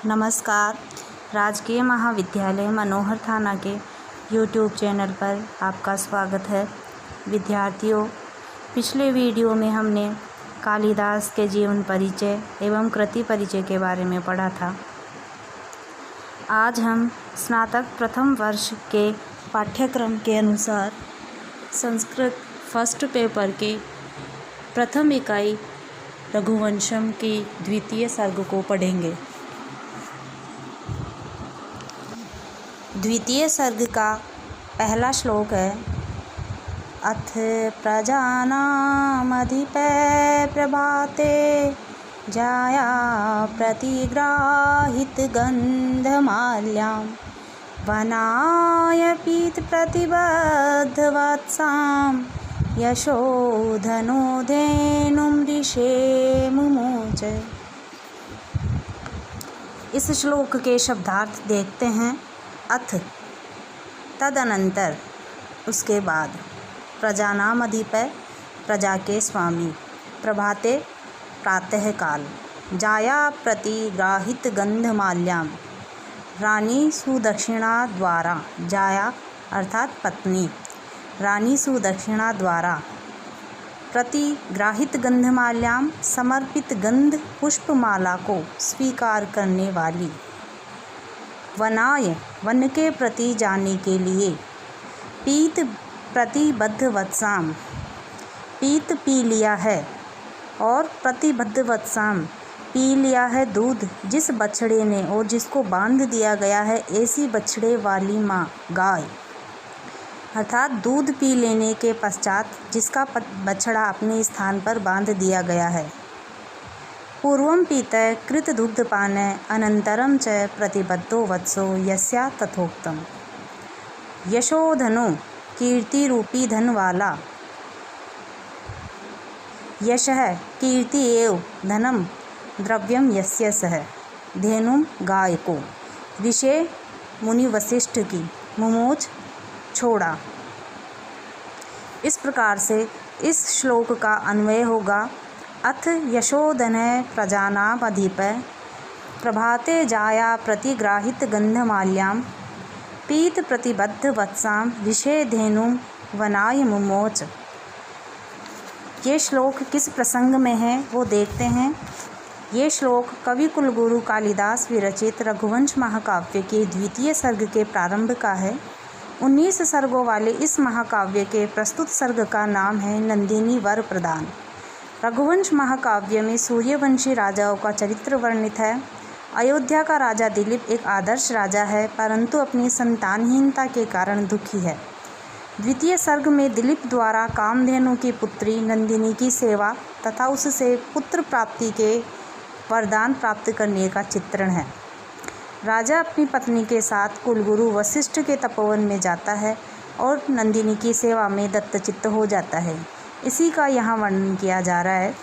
नमस्कार। राजकीय महाविद्यालय मनोहर थाना के यूट्यूब चैनल पर आपका स्वागत है। विद्यार्थियों, पिछले वीडियो में हमने कालिदास के जीवन परिचय एवं कृति परिचय के बारे में पढ़ा था। आज हम स्नातक प्रथम वर्ष के पाठ्यक्रम के अनुसार संस्कृत फर्स्ट पेपर के प्रथम इकाई रघुवंशम की द्वितीय सर्ग को पढ़ेंगे। द्वितीय सर्ग का पहला श्लोक है, अथ प्रजानामधिपै प्रभाते जाया प्रतिग्राहित गंधमाल्यां वनाय पीत प्रतिबद्ध वत्सां यशोधनो धेनुं ऋषे मुमोच। इस श्लोक के शब्दार्थ देखते हैं। अथ तदनंतर, उसके बाद, प्रजानाम अधिपय प्रजा के स्वामी, प्रभाते प्रातःकाल, जाया प्रतिग्राहित गंधमाल्याम रानी सुदक्षिणा द्वारा, जाया अर्थात पत्नी, रानी सुदक्षिणा द्वारा प्रतिग्राहित गंधमाल्याम समर्पित गंध पुष्पमाला को स्वीकार करने वाली, वनाय वन के प्रति जाने के लिए, पीत प्रतिबद्ध वत्साम पीत पी लिया है और प्रतिबद्ध वत्साम पी लिया है दूध जिस बछड़े ने और जिसको बांध दिया गया है, ऐसी बछड़े वाली माँ गाय, अर्थात दूध पी लेने के पश्चात जिसका बछड़ा अपने स्थान पर बांध दिया गया है। पूर्वं पीतः कृतदुग्धपानः अनन्तरं च प्रतिबद्धो वत्सो यस्या तथोक्तम्। यशोधनो कीर्ति रूपी धन वाला, यशः कीर्ति एव धनम द्रव्यम यस्य सह, धेनुम गाय को, ऋषे मुनि वशिष्ठ की, मुमोच छोड़ा। इस प्रकार से इस श्लोक का अन्वय होगा। अथ यशोधन प्रजानाम अधिपै प्रभाते जाया प्रतिग्राहित गंधमाल्यां पीत प्रतिबद्ध वत्सां ऋषे धेनुं वनाय मुमोच। ये श्लोक किस प्रसंग में है वो देखते हैं। ये श्लोक कवि कुलगुरु कालिदास विरचित रघुवंश महाकाव्य के द्वितीय सर्ग के प्रारंभ का है। 19 सर्गों वाले इस महाकाव्य के प्रस्तुत सर्ग का नाम है नंदिनी वर प्रदान। रघुवंश महाकाव्य में सूर्यवंशी राजाओं का चरित्र वर्णित है। अयोध्या का राजा दिलीप एक आदर्श राजा है, परंतु अपनी संतानहीनता के कारण दुखी है। द्वितीय सर्ग में दिलीप द्वारा कामधेनु की पुत्री नंदिनी की सेवा तथा उससे पुत्र प्राप्ति के वरदान प्राप्त करने का चित्रण है। राजा अपनी पत्नी के साथ कुलगुरु वशिष्ठ के तपोवन में जाता है और नंदिनी की सेवा में दत्तचित्त हो जाता है। इसी का यहाँ वर्णन किया जा रहा है।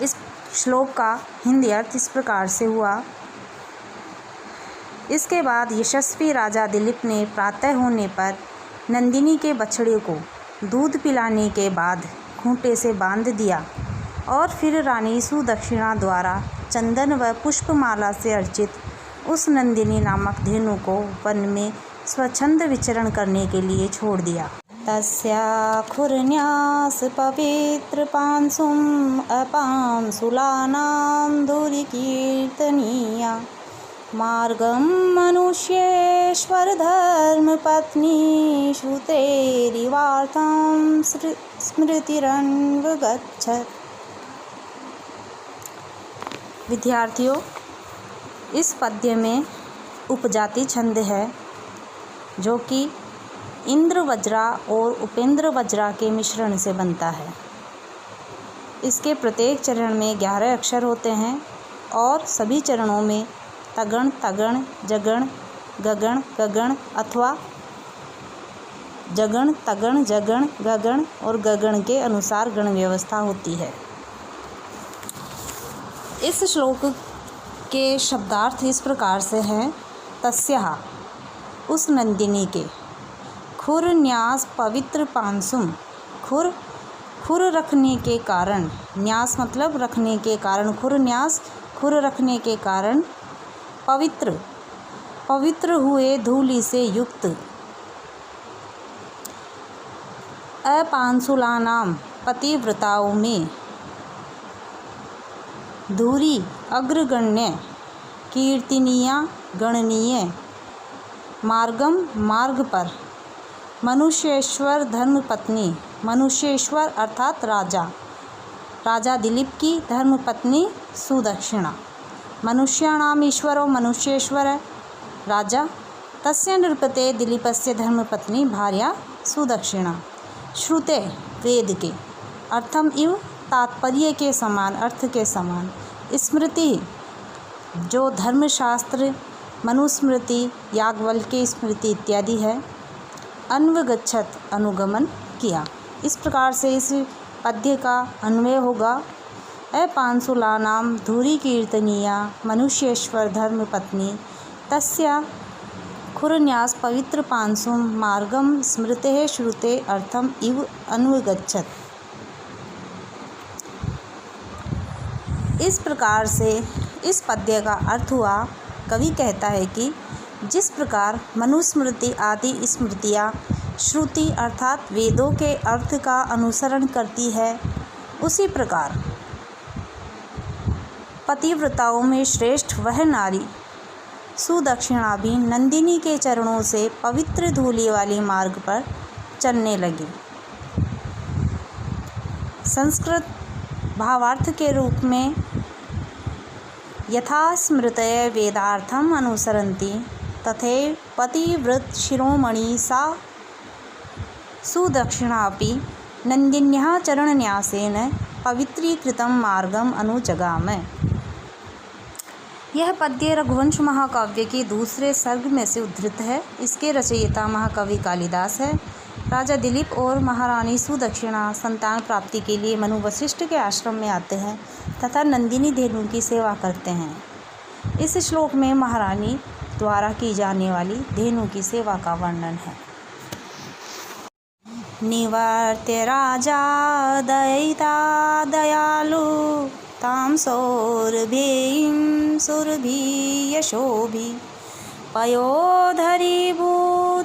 इस श्लोक का हिंदी अर्थ इस प्रकार से हुआ। इसके बाद यशस्वी राजा दिलीप ने प्रातः होने पर नंदिनी के बछड़े को दूध पिलाने के बाद खूंटे से बांध दिया और फिर रानी सुदक्षिणा द्वारा चंदन व पुष्पमाला से अर्चित उस नंदिनी नामक धेनु को वन में स्वच्छंद विचरण करने के लिए छोड़ दिया। तस्या खुरन्यास पवित्र पांसुम अपां सुलानां धुरि कीर्तनीया मार्गम मनुष्येश्वर धर्म पत्नी श्रुतेरिवार्थं स्मृतिरन्वगच्छत्। विद्यार्थियों, इस पद्य में उपजाति छंद है जो कि इंद्र वज्रा और उपेंद्र वज्रा के मिश्रण से बनता है। इसके प्रत्येक चरण में 11 अक्षर होते हैं और सभी चरणों में तगण तगण जगण गगण गगण अथवा जगण तगण जगण गगण और गगण के अनुसार गण व्यवस्था होती है। इस श्लोक के शब्दार्थ इस प्रकार से हैं। तस्या उस नंदिनी के, खुर न्यास पवित्र पांसुम, खुर रखने के कारण, न्यास मतलब रखने के कारण, खुर न्यास खुर रखने के कारण पवित्र, पवित्र हुए धूलि से युक्त। अपांसुलानाम पतिव्रताओं में धुरी अग्रगण्य, कीर्तनीया गणनीय, मार्गम मार्ग पर, मनुष्येश्वर धर्मपत्नी, मनुष्येश्वर अर्थात राजा, राजा दिलीप की धर्मपत्नी सुदक्षिणा। मनुष्याणाम ईश्वरो मनुष्येश्वर राजा, तस्य नृपते दिलीपस्य धर्मपत्नी भार्या सुदक्षिणा। श्रुते वेद के, अर्थम इव तात्पर्य के समान, अर्थ के समान। स्मृति जो धर्मशास्त्र, मनुस्मृति, याज्ञवल्क्य स्मृति इत्यादि है। अन्वगच्छत अनुगमन किया। इस प्रकार से इस पद्य का अन्वय होगा। अपांसुलानाम धुरी कीर्तनीया मनुष्येश्वर धर्मपत्नी तस्या खुरन्यास पवित्र पांसुम मार्गम स्मृते श्रुते अर्थम इव अनुगच्छत। इस प्रकार से इस पद्य का अर्थ हुआ। कवि कहता है कि जिस प्रकार मनुस्मृति आदि स्मृतियाँ श्रुति अर्थात वेदों के अर्थ का अनुसरण करती है, उसी प्रकार पतिव्रताओं में श्रेष्ठ वह नारी सुदक्षिणा भी नंदिनी के चरणों से पवित्र धूलि वाली मार्ग पर चलने लगी। संस्कृत भावार्थ के रूप में यथा स्मृतय वेदार्थम अनुसरन्ति तथैव पतिव्रत शिरोमणि सा सुदक्षिणापि नंदिन्याः चरणन्यासेन पवित्रीकृतं मार्गम अनुजगाम। यह पद्य रघुवंश महाकाव्य के दूसरे सर्ग में से उद्धृत है। इसके रचयिता महाकवि कालिदास है। राजा दिलीप और महारानी सुदक्षिणा संतान प्राप्ति के लिए मनु वशिष्ठ के आश्रम में आते हैं तथा नंदिनी धेनु की सेवा करते हैं। इस श्लोक में महारानी द्वारा की जाने वाली धेनु की सेवा का वर्णन है। निवर्त्य राजा दयिता दयालु तां सौरभीं सुरभि यशोभि पयोधरीभूत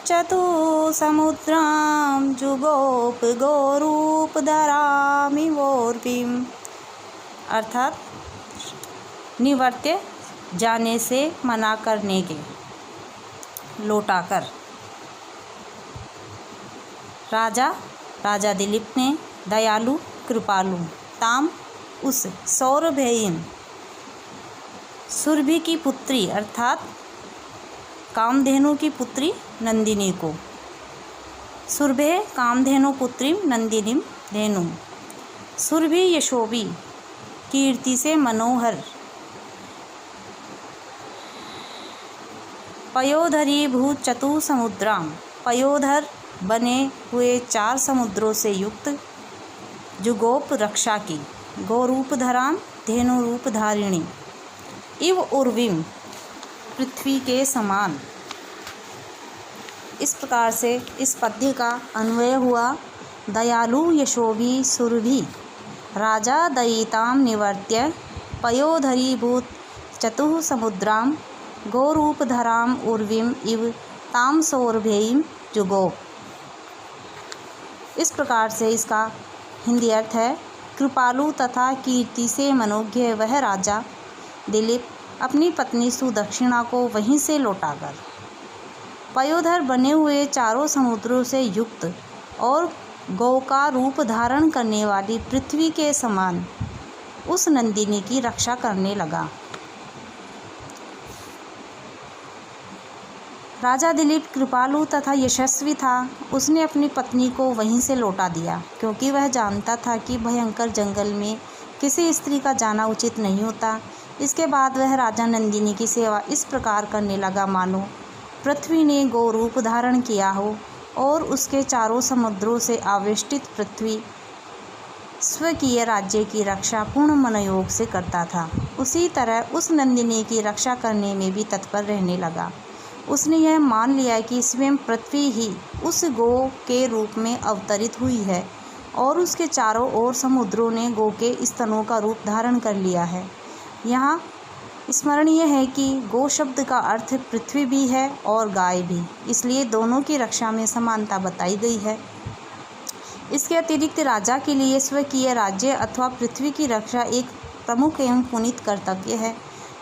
चतुसमुद्रां जुगोप गौरूपधरामिवोर्भिम्। अर्थात निवर्त्य जाने से मना करने के, लौटाकर। राजा दिलीप ने दयालु कृपालु ताम उस सौरभेयम सुरभि की पुत्री अर्थात कामधेनु की पुत्री नंदिनी को, सुरभे कामधेनु पुत्री नंदिनी धेनु, सुरभि यशोभी कीर्ति से मनोहर, पयोधरी भूत चतुसमुद्राम पयोधर बने हुए 4 समुद्रों से युक्त, जुगोप रक्षा की, गौरूपधराम धेनु रूप धारिणी, इव उर्विम पृथ्वी के समान। इस प्रकार से इस पद्य का अन्वय हुआ। दयालु यशोभी सुरभि राजा दयिताम निवर्त्य पयोधरीभूत चतुः समुद्राम गौरूपधराम उर्विम इव ताम सौरभेयीम जुगोप। इस प्रकार से इसका हिंदी अर्थ है, कृपालु तथा कीर्ति से मनोज्ञ वह राजा दिलीप अपनी पत्नी सुदक्षिणा को वहीं से लौटाकर पयोधर बने हुए 4 समुद्रों से युक्त और गौ का रूप धारण करने वाली पृथ्वी के समान उस नंदिनी की रक्षा करने लगा। राजा दिलीप कृपालु तथा यशस्वी था। उसने अपनी पत्नी को वहीं से लौटा दिया क्योंकि वह जानता था कि भयंकर जंगल में किसी स्त्री का जाना उचित नहीं होता। इसके बाद वह राजा नंदिनी की सेवा इस प्रकार करने लगा मानो पृथ्वी ने गौ रूप धारण किया हो और उसके 4 समुद्रों से आवेष्टित पृथ्वी स्वकीय राज्य की रक्षा पूर्ण मनोयोग से करता था। उसी तरह उस नंदिनी की रक्षा करने में भी तत्पर रहने लगा। उसने यह मान लिया कि स्वयं पृथ्वी ही उस गौ के रूप में अवतरित हुई है और उसके चारों ओर समुद्रों ने गौ के स्तनों का रूप धारण कर लिया है। यहाँ स्मरणीय है कि गो शब्द का अर्थ पृथ्वी भी है और गाय भी, इसलिए दोनों की रक्षा में समानता बताई गई है। इसके अतिरिक्त राजा के लिए स्वकीय राज्य अथवा पृथ्वी की रक्षा एक प्रमुख एवं पुनीत कर्तव्य है।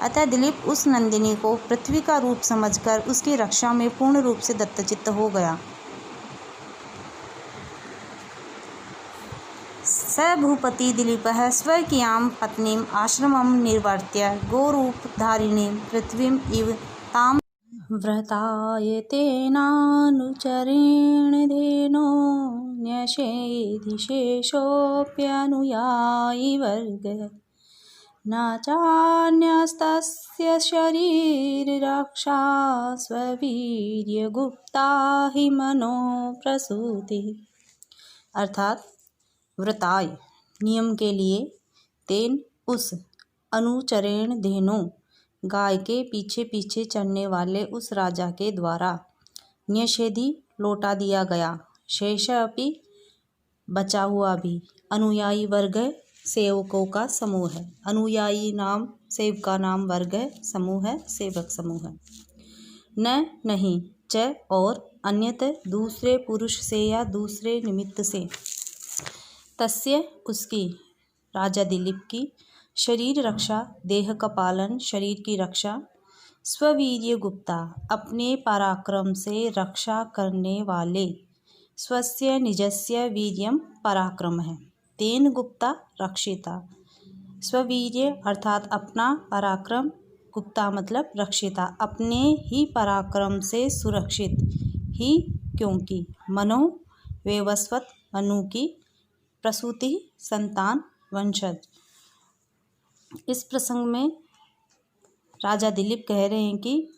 अतः दिलीप उस नंदिनी को पृथ्वी का रूप समझकर उसकी रक्षा में पूर्ण रूप से दत्तचित्त हो गया। स भूपति दिलीपः स्वकीयां पत्नीम् आश्रमं निर्वर्त्य गोरूपधारिणीं पृथ्वीम् इव तां व्रतायतेनानुचरेण धेनो न्यषेधिशेषोऽप्यनुयायी वर्गः न चान्यस्तस्य शरीररक्षा स्ववीर्यगुप्ता हि मनो प्रसूतिः। अर्थात व्रताय नियम के लिए, तेन उस, अनुचरेण धेनु गाय के पीछे पीछे चलने वाले उस राजा के द्वारा, न्यषेधि लौटा दिया गया, शेष अपि बचा हुआ भी, अनुयायी वर्ग सेवकों का समूह है। अनुयायी नाम सेवका नाम वर्ग है, समूह है, सेवक समूह है। न नहीं, च और, अन्यत दूसरे पुरुष से या दूसरे निमित्त से, तस्य उसकी, राजा दिलीप की, शरीर रक्षा देह का पालन, शरीर की रक्षा, स्ववीर्य गुप्ता अपने पराक्रम से रक्षा करने वाले, स्वस्य निजस्य वीर्यम पराक्रम है, तेन गुप्ता रक्षिता, स्ववीर्य अर्थात अपना, पराक्रम, गुप्ता मतलब रक्षिता अपने ही पराक्रम से सुरक्षित, ही क्योंकि, मनो वेवस्वत मनु की, प्रसूति संतान वंशज। इस प्रसंग में राजा दिलीप कह रहे हैं कि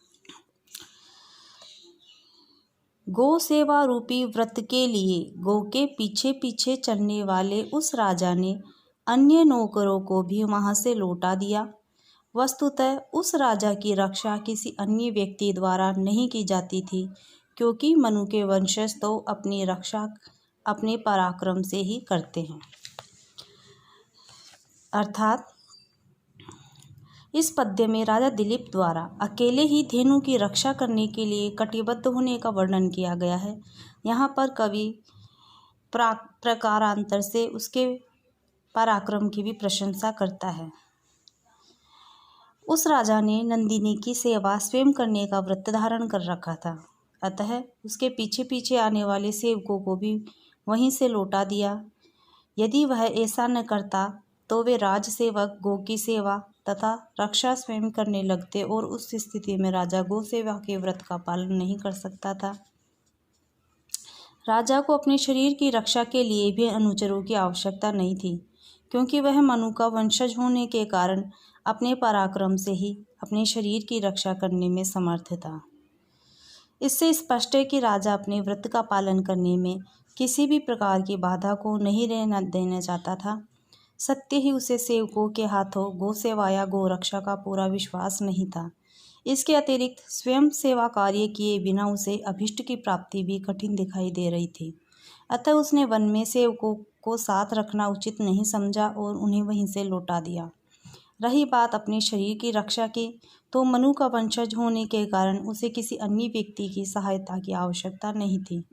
गो सेवा रूपी व्रत के लिए गो के पीछे पीछे चलने वाले उस राजा ने अन्य नौकरों को भी वहां से लौटा दिया। वस्तुतः उस राजा की रक्षा किसी अन्य व्यक्ति द्वारा नहीं की जाती थी, क्योंकि मनु के वंशज तो अपनी रक्षा अपने पराक्रम से ही करते हैं। अर्थात इस पद्य में राजा दिलीप द्वारा अकेले ही धेनु की रक्षा करने के लिए कटिबद्ध होने का वर्णन किया गया है। यहाँ पर कवि प्रकारांतर से उसके पराक्रम की भी प्रशंसा करता है। उस राजा ने नंदिनी की सेवा स्वयं करने का व्रत धारण कर रखा था, अतः उसके पीछे पीछे आने वाले सेवकों को भी वहीं से लौटा दिया। यदि वह ऐसा न करता तो वे राज सेवक गो की सेवा तथा रक्षा स्वयं करने लगते और उस स्थिति में राजा गो सेवा के व्रत का पालन नहीं कर सकता था। राजा को अपने शरीर की रक्षा के लिए भी अनुचरों की आवश्यकता नहीं थी, क्योंकि वह मनु का वंशज होने के कारण अपने पराक्रम से ही अपने शरीर की रक्षा करने में समर्थ था। इससे स्पष्ट है कि राजा अपने व्रत का पालन करने में किसी भी प्रकार की बाधा को नहीं रहने देना चाहता था। सत्य ही उसे सेवकों के हाथों गो सेवा या गो रक्षा का पूरा विश्वास नहीं था। इसके अतिरिक्त स्वयं सेवा कार्य किए बिना उसे अभिष्ट की प्राप्ति भी कठिन दिखाई दे रही थी। अतः उसने वन में सेवकों को साथ रखना उचित नहीं समझा और उन्हें वहीं से लौटा दिया। रही बात अपने शरीर की रक्षा की, तो मनु का वंशज होने के कारण उसे किसी अन्य व्यक्ति की सहायता की आवश्यकता नहीं थी,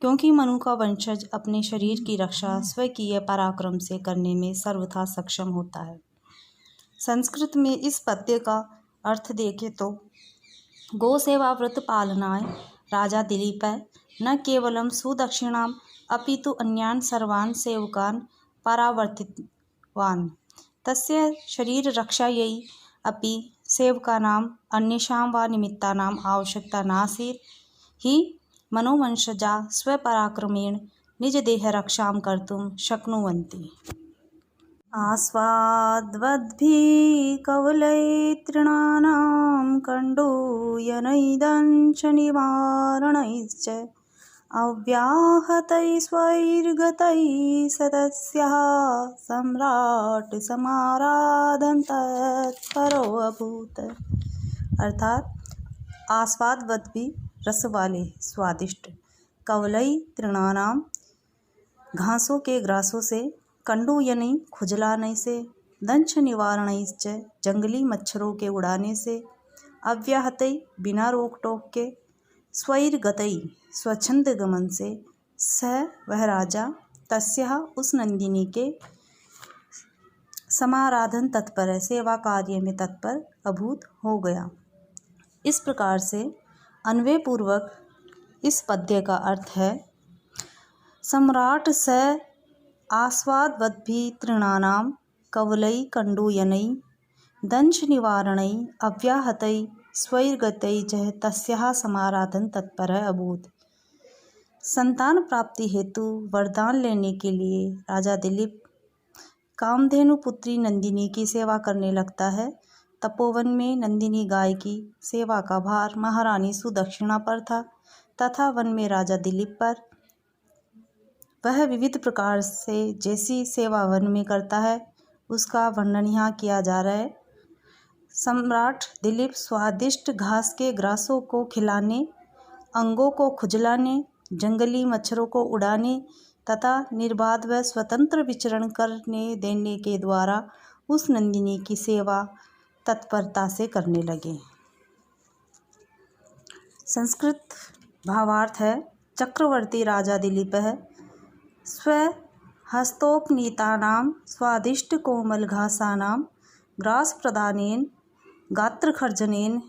क्योंकि मनु का वंशज अपने शरीर की रक्षा स्वकीय पराक्रम से करने में सर्वथा सक्षम होता है। संस्कृत में इस पद्य का अर्थ देखें तो गो सेवा व्रत पालनाय राजा दिलीप न केवलं सुदक्षिणाम अपितु अन्यान् सर्वान् सेवकान् परावर्तितवान्। तस्य शरीर रक्षायै अपि सेवकानाम् अन्येषां वा निमित्तानाम् आवश्यकता नासीत् हि मनोवंशजा स्वपराक्रमेण निजदेहरक्षां कर्तुं शक्नुवन्ति। आस्वाद्वद्भिः कवलैस्तृणानां कण्डूयनैदंश निवारणैश्च अव्याहतैः स्वैर्गतैः सदस्यः सम्राट् समाराधन् तत्परो अभूत्। अर्थात आस्वादवद भी रस वाले स्वादिष्ट, कवलई तृणानाम घासों के ग्रासों से, कंडू यानी खुजलाने से, दंश निवारणैश्च जंगली मच्छरों के उड़ाने से अव्याहतै बिना रोक टोक के स्वैर्गतै स्वच्छंद गमन से सह वह राजा तस्याः उस नंदिनी के समाराधन तत्पर है, सेवा कार्य में तत्पर अभूत हो गया। इस प्रकार से अन्वय पूर्वक इस पद्य का अर्थ है सम्राट स आस्वादवद्भि तृणानां कवलै कंडूयनै दंश निवारणै अव्याहतै स्वैर्गतै च तस्याः समाराधन तत्पर अभूत। संतान प्राप्ति हेतु वरदान लेने के लिए राजा दिलीप कामधेनु पुत्री नंदिनी की सेवा करने लगता है। तपोवन में नंदिनी गाय की सेवा का भार महारानी सुदक्षिणा पर था तथा वन में राजा दिलीप पर। वह विविध प्रकार से जैसी सेवा वन में करता है उसका वर्णन यहाँ किया जा रहा है। सम्राट दिलीप स्वादिष्ट घास के ग्रासों को खिलाने, अंगों को खुजलाने, जंगली मच्छरों को उड़ाने तथा निर्बाध व स्वतंत्र विचरण करने देने के द्वारा उस नंदिनी की सेवा तत्परता से करने लगे। संस्कृत भावार्थ है चक्रवर्ती राजा दिलीप है स्वहस्तोपनीतानां स्वादिष्टकोमलघासानां ग्रासप्रदानेन गात्रखर्जनेन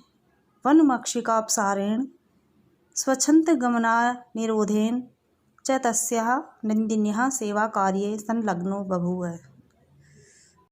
वनमक्षिकापसारेण स्वच्छन्दगमनानिरोधेन च तस्याः नन्दिन्याः सेवाकार्ये संलग्नो बभूव।